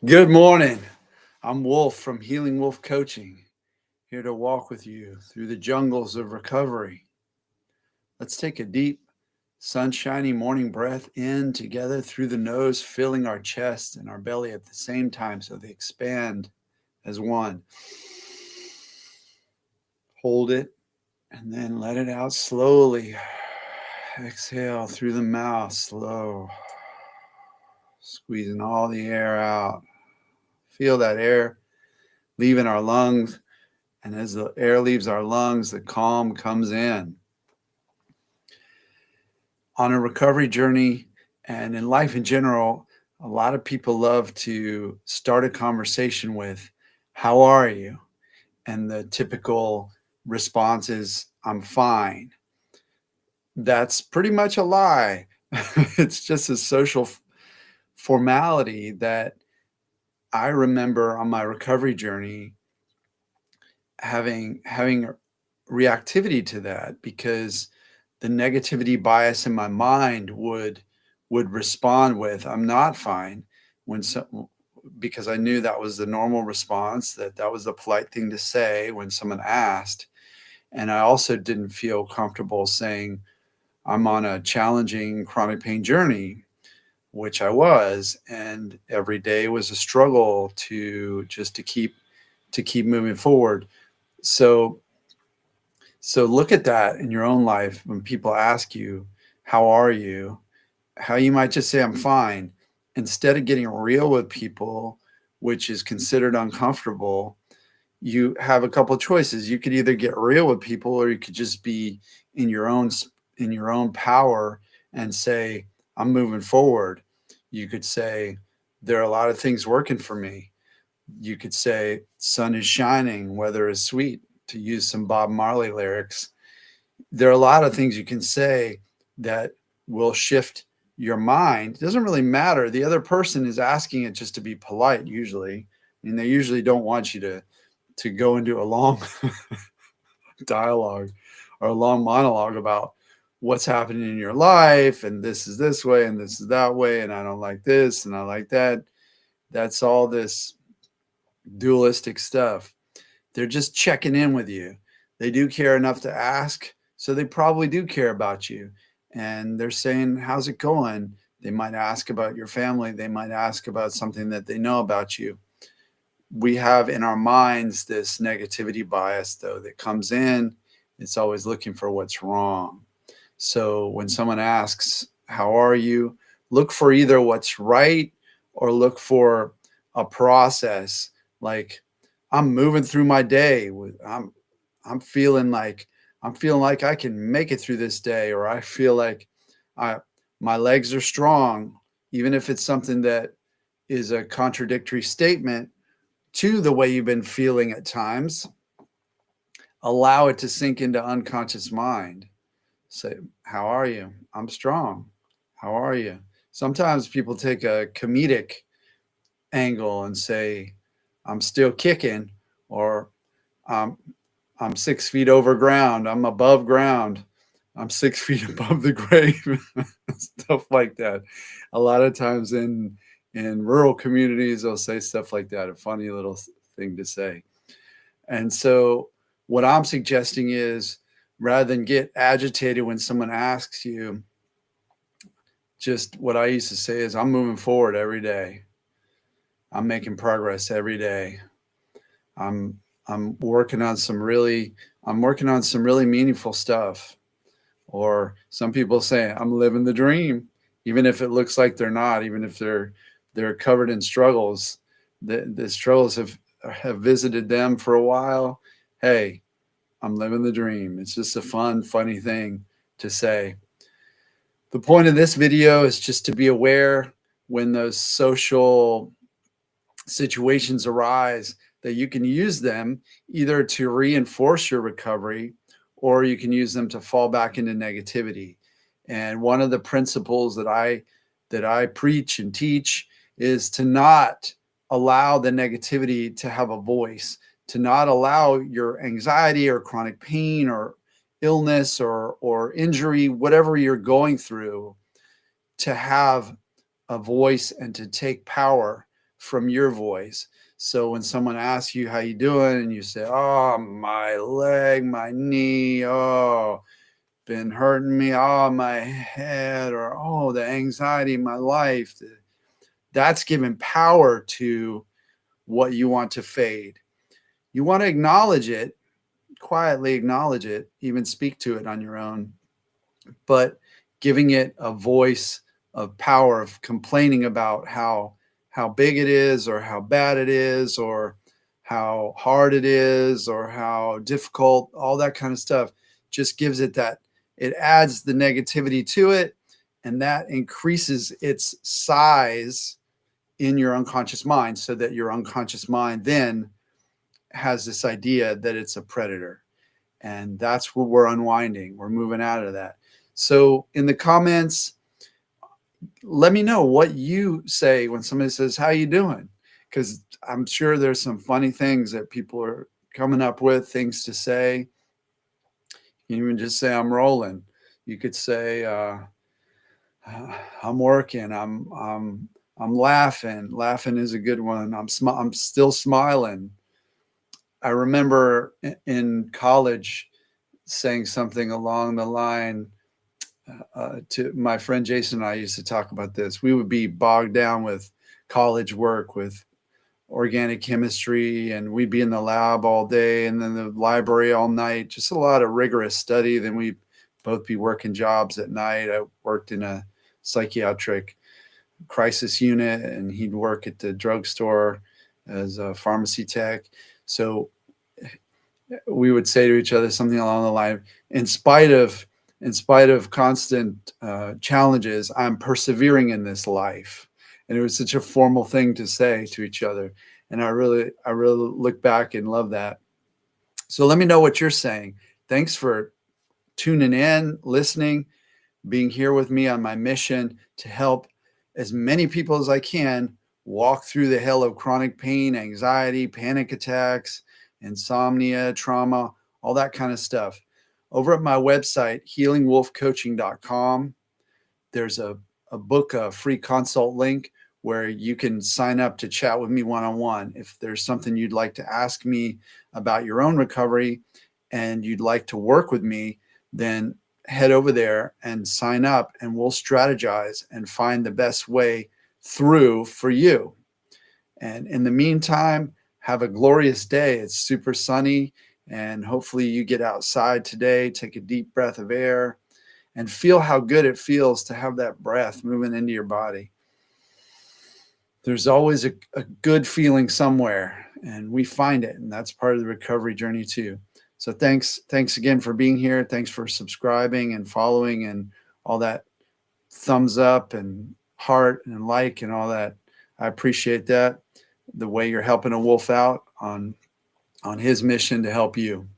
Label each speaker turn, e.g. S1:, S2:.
S1: Good morning. I'm Wolf from Healing Wolf Coaching, here to walk with you through the jungles of recovery. Let's take a deep, sunshiny morning breath in together through the nose, filling our chest and our belly at the same time so they expand as one. Hold it and then let it out slowly. Exhale through the mouth, slow, squeezing all the air out. Feel that air leaving our lungs. And as the air leaves our lungs, the calm comes in. On a recovery journey and in life in general, a lot of people love to start a conversation with, "How are you?" And the typical response is, "I'm fine." That's pretty much a lie. It's just a social formality that I remember on my recovery journey having reactivity to that, because the negativity bias in my mind would respond with, "I'm not fine," when because I knew that was the normal response, that was the polite thing to say when someone asked. And I also didn't feel comfortable saying I'm on a challenging chronic pain journey, which I was, and every day was a struggle to keep moving forward. So look at that in your own life when people ask you, "How are you?" How you might just say, "I'm fine." Instead of getting real with people, which is considered uncomfortable, you have a couple of choices. You could either get real with people, or you could just be in your own power and say, "I'm moving forward." You could say, "There are a lot of things working for me." You could say, "Sun is shining, weather is sweet," to use some Bob Marley lyrics. There are a lot of things you can say that will shift your mind. It doesn't really matter. The other person is asking it just to be polite, usually. I mean, they usually don't want you to go into a long dialogue or a long monologue about what's happening in your life, and this is this way and this is that way, and I don't like this and I like that. That's all this dualistic stuff. They're just checking in with you. They do care enough to ask, so they probably do care about you. And they're saying, "How's it going?" They might ask about your family. They might ask about something that they know about you. We have in our minds this negativity bias, though, that comes in. It's always looking for what's wrong. So when someone asks, "How are you?" look for either what's right or look for a process. Like, "I'm moving through my day with I'm feeling like I can make it through this day," or "I feel like I my legs are strong," even if it's something that is a contradictory statement to the way you've been feeling at times. Allow it to sink into unconscious mind. Say, "How are you?" "I'm strong." "How are you?" Sometimes people take a comedic angle and say, "I'm still kicking," or um, "I'm 6 feet over ground. I'm above ground. I'm 6 feet above the grave." Stuff like that. A lot of times in rural communities, they'll say stuff like that. A funny little thing to say. And so what I'm suggesting is, rather than get agitated when someone asks you, just what I used to say is, "I'm moving forward every day. I'm making progress every day. I'm I'm working on some really meaningful stuff." Or some people say, "I'm living the dream," even if it looks like they're not, even if they're covered in struggles. The struggles have visited them for a while. Hey, I'm living the dream. It's just a fun, funny thing to say. The point of this video is just to be aware when those social situations arise, that you can use them either to reinforce your recovery, or you can use them to fall back into negativity. And one of the principles that I preach and teach is to not allow the negativity to have a voice, to not allow your anxiety or chronic pain or illness or injury, whatever you're going through, to have a voice and to take power from your voice. So when someone asks you how you doing and you say, oh, my leg, my knee, oh, been hurting me, oh, my head, or oh, the anxiety in my life, that's giving power to what you want to fade. You want to acknowledge it, quietly acknowledge it, even speak to it on your own, but giving it a voice of power, of complaining about how big it is, or how bad it is, or how hard it is, or how difficult, all that kind of stuff, just gives it that, it adds the negativity to it, and that increases its size in your unconscious mind, so that your unconscious mind then has this idea that it's a predator. And that's what we're unwinding. We're moving out of that. So in the comments, let me know what you say when somebody says, how you doing? Because I'm sure there's some funny things that people are coming up with, things to say. You can even just say, I'm rolling. You could say, I'm working. I'm laughing. Laughing is a good one. I'm still smiling. I remember in college saying something along the line, to my friend Jason and I used to talk about this. We would be bogged down with college work, with organic chemistry, and we'd be in the lab all day and then the library all night, just a lot of rigorous study. Then we'd both be working jobs at night. I worked in a psychiatric crisis unit, and he'd work at the drugstore as a pharmacy tech. So we would say to each other something along the line, in spite of constant challenges, I'm persevering in this life. And it was such a formal thing to say to each other. And I really look back and love that. So let me know what you're saying. Thanks for tuning in, listening, being here with me on my mission to help as many people as I can walk through the hell of chronic pain, anxiety, panic attacks, insomnia, trauma, all that kind of stuff. Over at my website, healingwolfcoaching.com, there's a book, a free consult link where you can sign up to chat with me one-on-one. If there's something you'd like to ask me about your own recovery and you'd like to work with me, then head over there and sign up, and we'll strategize and find the best way through for you. And in the meantime, have a glorious day. It's super sunny, and hopefully you get outside today, take a deep breath of air, and feel how good it feels to have that breath moving into your body. There's always a good feeling somewhere, and we find it, and that's part of the recovery journey too. So thanks again for being here. Thanks for subscribing and following and all that thumbs up and heart and like and all that. I appreciate that. The way you're helping a wolf out on his mission to help you.